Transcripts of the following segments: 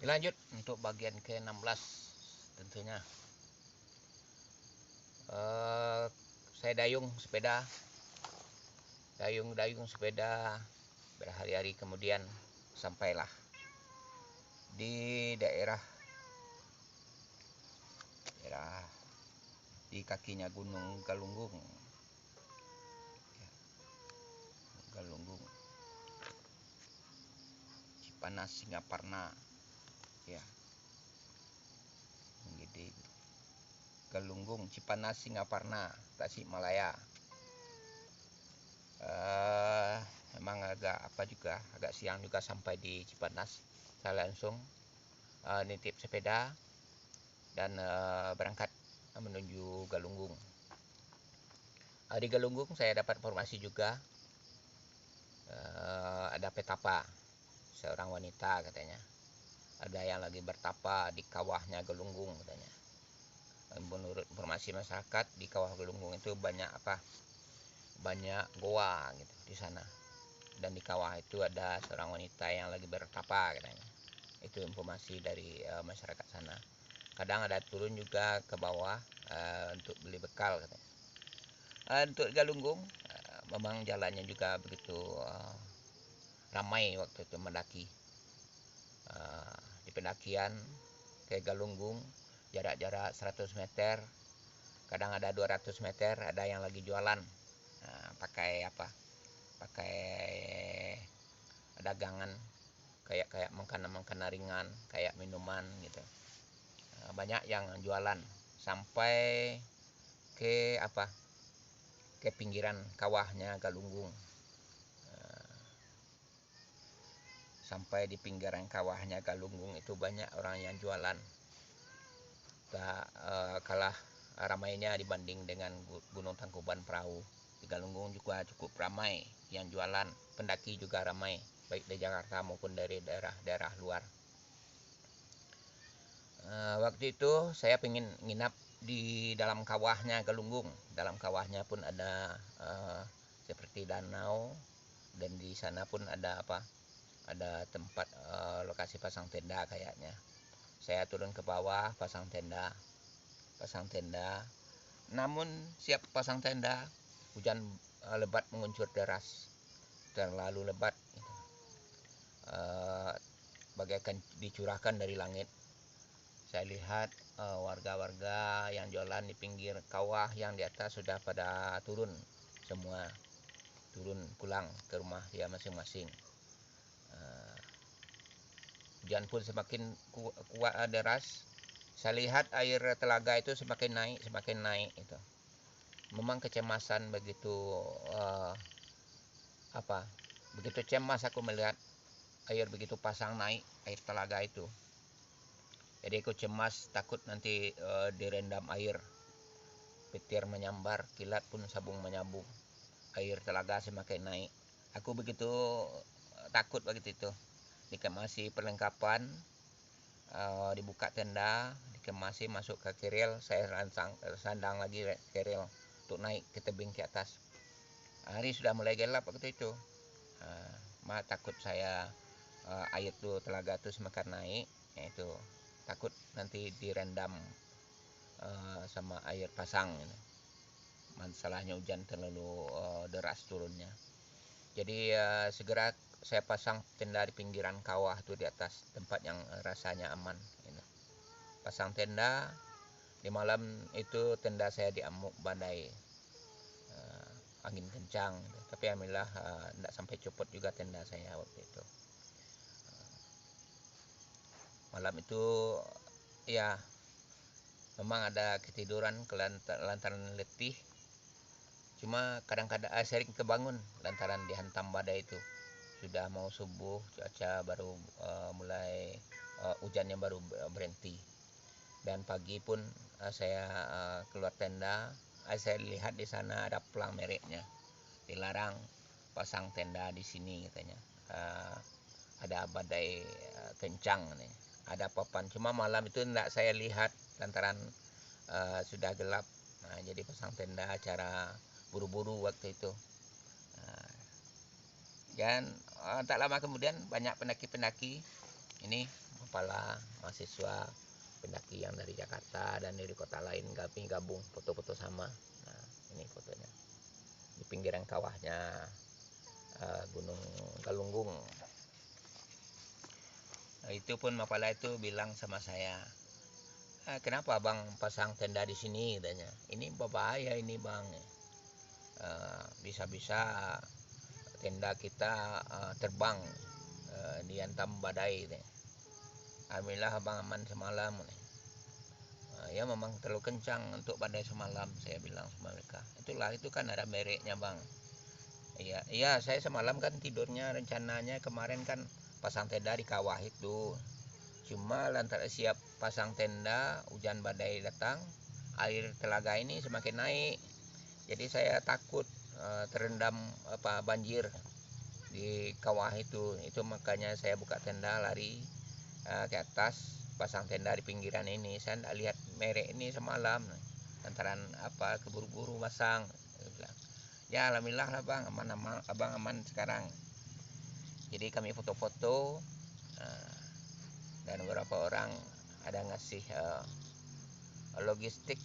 Lanjut untuk bagian ke-16 tentunya. Saya dayung sepeda, berhari-hari kemudian sampailah di daerah di kakinya Gunung Galunggung. Cipanas Singaparna, ya. Jadi Galunggung, Cipanas Singaparna, Tasikmalaya. Memang agak siang juga sampai di Cipanas. Saya langsung nitip sepeda dan berangkat menuju Galunggung. Di Galunggung saya dapat informasi juga ada petapa, seorang wanita katanya. Ada yang lagi bertapa di kawahnya Galunggung katanya. Menurut informasi masyarakat, di kawah Galunggung itu banyak goa gitu di sana. Dan di kawah itu ada seorang wanita yang lagi bertapa katanya. Itu informasi dari masyarakat sana. Kadang ada turun juga ke bawah untuk beli bekal katanya. Untuk Galunggung memang jalannya juga begitu ramai waktu itu mendaki. Di pendakian ke Galunggung jarak-jarak 100 meter, kadang ada 200 meter, ada yang lagi jualan pakai dagangan kayak makanan ringan, kayak minuman gitu. Banyak yang jualan sampai ke pinggiran kawahnya Galunggung. Sampai di pinggiran kawahnya Galunggung itu banyak orang yang jualan. Tak kalah ramainya dibanding dengan Gunung Tangkuban Perahu. Di Galunggung juga cukup ramai yang jualan. Pendaki juga ramai, baik dari Jakarta maupun dari daerah-daerah luar. Waktu itu saya pengen nginap di dalam kawahnya Galunggung. Dalam kawahnya pun ada seperti danau, dan di sana pun ada tempat lokasi pasang tenda kayaknya. Saya turun ke bawah pasang tenda. Namun siap pasang tenda, hujan lebat menguncur deras, terlalu lebat, bagaikan dicurahkan dari langit. Saya lihat warga-warga yang jualan di pinggir kawah yang di atas sudah pada turun pulang ke rumah dia masing-masing. Hujan pun semakin kuat deras. Saya lihat air telaga itu semakin naik itu. Memang kecemasan begitu begitu cemas aku melihat air begitu pasang naik air telaga itu. Jadi aku cemas, takut nanti direndam air. Petir menyambar, kilat pun sabung menyambung. Air telaga semakin naik. Aku begitu takut begitu itu. Dikemasi perlengkapan, dibuka tenda, dikemasi masuk ke keril. Saya sandang lagi keril untuk naik ke tebing ke atas. Hari sudah mulai gelap waktu itu. Takut saya air tuh telaga tuh semakin naik, yaitu takut nanti direndam sama air pasang. Masalahnya hujan terlalu deras turunnya. Jadi segera saya pasang tenda di pinggiran kawah tuh di atas, tempat yang rasanya aman. Pasang tenda. Di malam itu tenda saya diamuk badai, angin kencang. Tapi alhamdulillah tidak sampai copot juga tenda saya waktu itu. Malam itu ya memang ada ketiduran lantaran letih. Cuma kadang-kadang sering kebangun lantaran dihantam badai itu. Sudah mau subuh, cuaca baru mulai hujannya baru berhenti. Dan pagi pun saya keluar tenda, saya lihat di sana ada pelang mereknya. Dilarang pasang tenda di sini katanya. Ada badai kencang nih. Ada papan, cuma malam itu tidak saya lihat lantaran sudah gelap. Jadi pasang tenda acara buru-buru waktu itu. Dan tak lama kemudian banyak pendaki-pendaki ini beberapa mahasiswa pendaki yang dari Jakarta dan dari kota lain kami gabung foto-foto sama. Nah, ini fotonya di pinggiran kawahnya Gunung Galunggung. Nah, itu pun Mapala itu bilang sama saya, kenapa bang pasang tenda di sini, katanya. Ini berbahaya ini bang, bisa-bisa tenda kita terbang dihantam badai. Alhamdulillah abang aman semalam. Ya memang terlalu kencang untuk badai semalam, saya bilang sama mereka. Itulah, itu kan ada mereknya bang. Iya, saya semalam kan tidurnya rencananya kemarin kan pasang tenda di kawah itu. Cuma lantaran siap pasang tenda, hujan badai datang, air telaga ini semakin naik. Jadi saya takut terendam banjir di kawah itu. Itu makanya saya buka tenda, lari ke atas, pasang tenda di pinggiran ini. Saya tidak lihat merek ini semalam, lantaran keburu-buru pasang. Ya alhamdulillah lah bang, aman, abang aman sekarang. Jadi kami foto-foto dan beberapa orang ada ngasih logistik.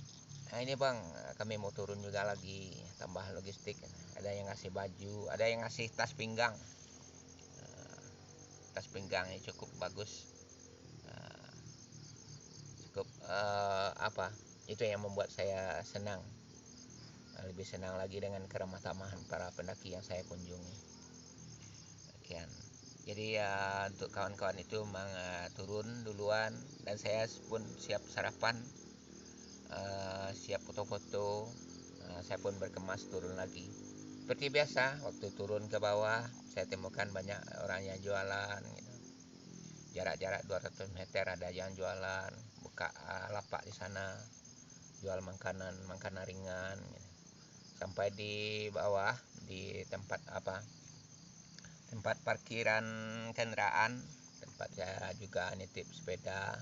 Nah ini bang, kami mau turun juga lagi, tambah logistik. Ada yang ngasih baju, ada yang ngasih tas pinggang. Tas pinggang ini cukup bagus, cukup itu yang membuat saya senang, lebih senang lagi dengan keramah tamahan para pendaki yang saya kunjungi. Sekian. Jadi untuk kawan-kawan itu memang turun duluan, dan saya pun siap sarapan, siap foto-foto. Saya pun berkemas turun lagi. Seperti biasa, waktu turun ke bawah saya temukan banyak orang yang jualan gitu. Jarak-jarak 200 meter ada yang jualan, buka lapak di sana, jual makanan ringan gitu. Sampai di bawah di tempat parkiran kendaraan, tempat saya juga nitip sepeda.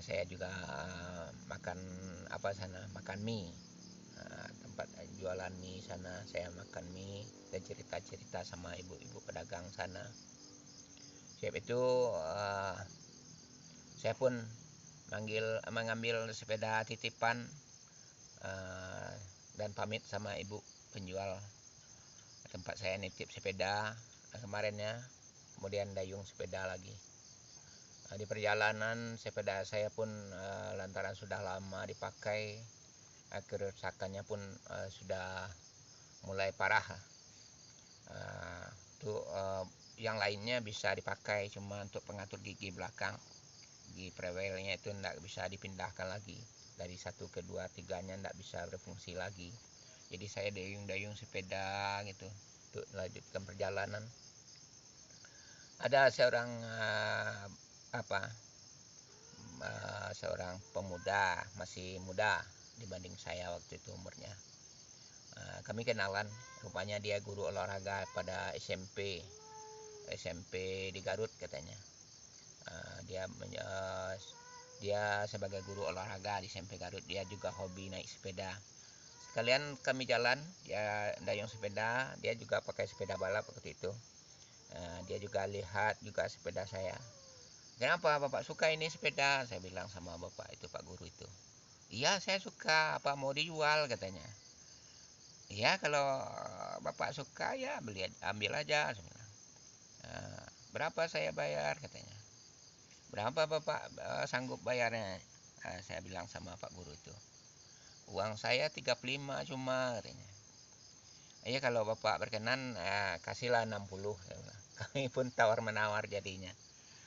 Saya juga makan makan mie. Tempat jualan mie sana, saya makan mie dan cerita-cerita sama ibu-ibu pedagang sana. Siap itu saya pun mengambil sepeda titipan dan pamit sama ibu penjual tempat saya nitip sepeda kemarinnya, kemudian dayung sepeda lagi. Di perjalanan sepeda saya pun lantaran sudah lama dipakai, kerusakannya pun sudah mulai parah. Yang lainnya bisa dipakai, cuma untuk pengatur gigi belakang, gigi prewelnya itu tidak bisa dipindahkan lagi. Dari 1 ke 2, 3-nya tidak bisa berfungsi lagi. Jadi saya dayung-dayung sepeda gitu untuk melanjutkan perjalanan. Ada seorang seorang pemuda, masih muda dibanding saya waktu itu umurnya. Kami kenalan, rupanya dia guru olahraga pada SMP di Garut katanya. Dia sebagai guru olahraga di SMP Garut, dia juga hobi naik sepeda. Sekalian kami jalan, dia dayung sepeda, dia juga pakai sepeda balap waktu itu. Dia juga lihat juga sepeda saya. Kenapa bapak suka ini sepeda? Saya bilang sama bapak itu, pak guru itu. Iya saya suka, apa mau dijual katanya. Iya kalau bapak suka ya ambil aja. Saya bilang. Berapa saya bayar katanya. Berapa bapak sanggup bayarnya? Saya bilang sama pak guru itu. Uang saya 35 cuma katanya. Iya kalau bapak berkenan kasihlah 60. Kami pun tawar-menawar jadinya.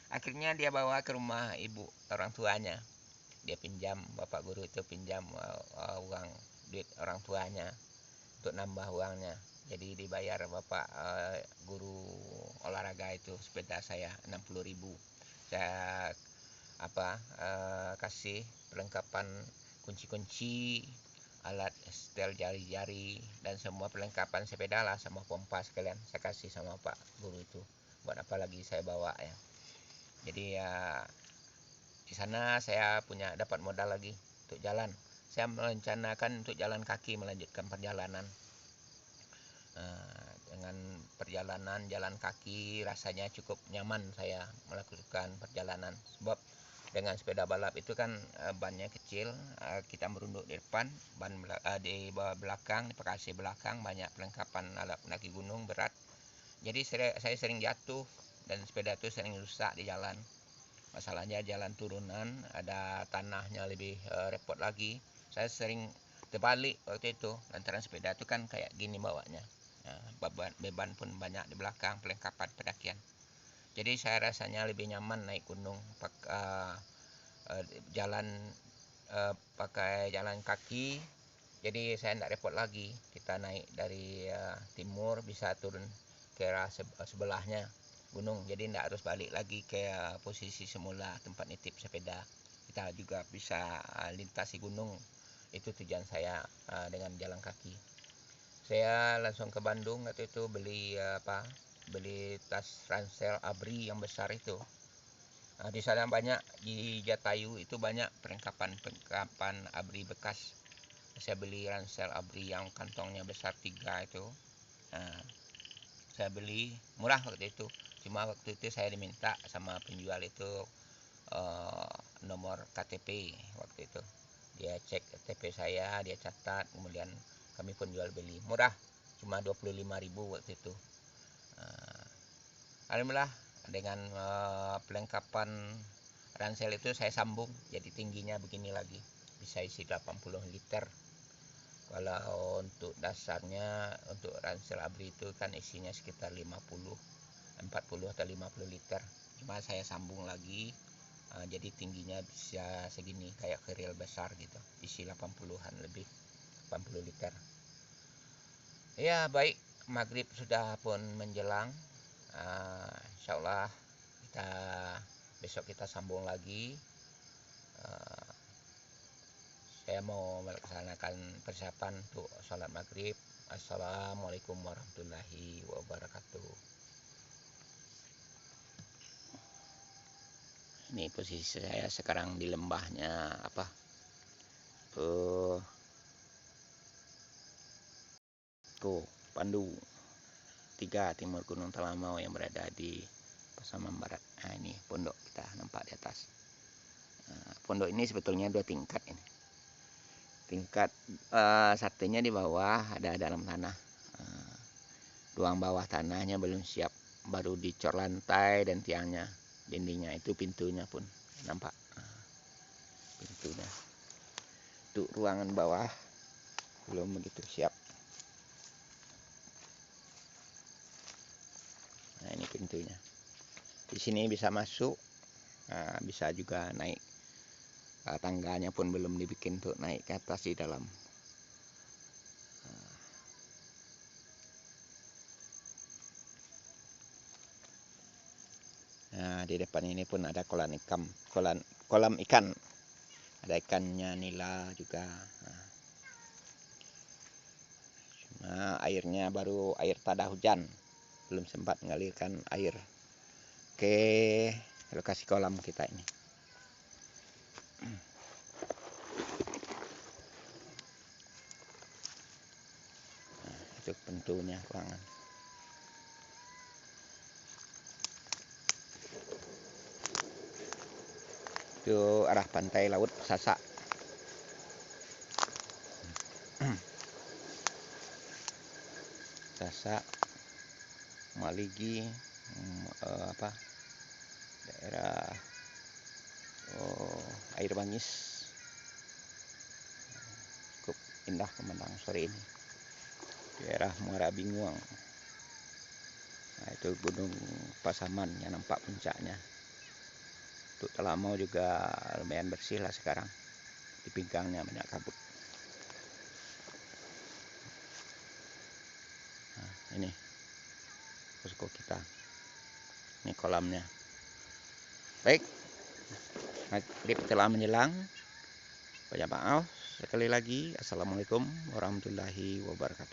Akhirnya dia bawa ke rumah ibu orang tuanya. Dia pinjam, bapak guru itu pinjam uang duit orang tuanya untuk nambah uangnya. Jadi dibayar bapak guru olahraga itu sepeda saya 60.000. Saya kasih perlengkapan kunci-kunci, alat setel jari-jari, dan semua perlengkapan sepeda lah, sama pompa sekalian saya kasih sama pak guru itu. Buat apa lagi saya bawa ya. Jadi di sana saya dapat modal lagi untuk jalan. Saya merencanakan untuk jalan kaki melanjutkan perjalanan dengan perjalanan jalan kaki rasanya cukup nyaman saya melakukan perjalanan, sebab dengan sepeda balap itu kan bannya kecil, kita merunduk di depan, di bawah belakang, di bagasi belakang banyak perlengkapan alat pendaki gunung berat. Jadi saya sering jatuh dan sepeda itu sering rusak di jalan. Masalahnya jalan turunan, ada tanahnya lebih repot lagi. Saya sering terbalik waktu itu lantaran sepeda itu kan kayak gini bawanya. Beban pun banyak di belakang, perlengkapan pendakian. Jadi saya rasanya lebih nyaman naik gunung jalan pakai jalan kaki. Jadi saya tidak repot lagi. Kita naik dari timur bisa turun ke arah sebelahnya gunung. Jadi tidak harus balik lagi ke posisi semula tempat nitip sepeda. Kita juga bisa lintasi gunung. Itu tujuan saya dengan jalan kaki. Saya langsung ke Bandung waktu itu beli tas ransel ABRI yang besar itu. Di sana banyak, di Jatayu itu banyak perlengkapan ABRI bekas. Saya beli ransel ABRI yang kantongnya besar 3 itu. Saya beli murah waktu itu. Cuma waktu itu saya diminta sama penjual itu nomor KTP waktu itu. Dia cek KTP saya, dia catat, kemudian kami pun jual beli. Murah, cuma 25.000 waktu itu. Alhamdulillah dengan perlengkapan ransel itu saya sambung, jadi tingginya begini lagi, bisa isi 80 liter. Kalau untuk dasarnya, untuk ransel ABRI itu kan isinya sekitar 40 atau 50 liter. Cuma saya sambung lagi, jadi tingginya bisa segini, kayak keril besar gitu, isi 80-an lebih, 80 liter. Ya baik, maghrib sudah pun menjelang. Insya Allah besok kita sambung lagi. Saya mau melaksanakan persiapan untuk sholat maghrib. Assalamualaikum warahmatullahi wabarakatuh. Ini posisi saya sekarang di lembahnya Pandu 3 timur Gunung Talamau yang berada di Pasaman Barat. Nah, ini pondok kita nampak di atas. Pondok ini sebetulnya 2 tingkat ini. Tingkat satunya di bawah, ada dalam tanah. Ruang bawah tanahnya belum siap, baru dicor lantai dan tiangnya, dindingnya itu, pintunya pun nampak. Pintunya. Untuk ruangan bawah belum begitu siap. Nah, ini pintunya. Di sini bisa masuk, bisa juga naik. Tangganya pun belum dibikin untuk naik ke atas di dalam. Nah, di depan ini pun ada kolam ikan. Ada ikannya nila juga. Cuma airnya baru air tada hujan, belum sempat mengalirkan air ke lokasi kolam kita ini. Nah, itu pintunya ruangan. Itu arah pantai laut Sasak. Sasak, Maligi, daerah Air Bangis. Cukup indah pemandangan sore ini. Daerah Muara Binguang. Nah, itu Gunung Pasaman yang nampak puncaknya. Untuk Talamau juga lumayan bersih lah sekarang. Di pinggangnya banyak kabut. Nah, ini posko kita. Ini kolamnya. Baik, maghrib telah menjelang. Banyak maaf sekali lagi. Assalamualaikum warahmatullahi wabarakatuh.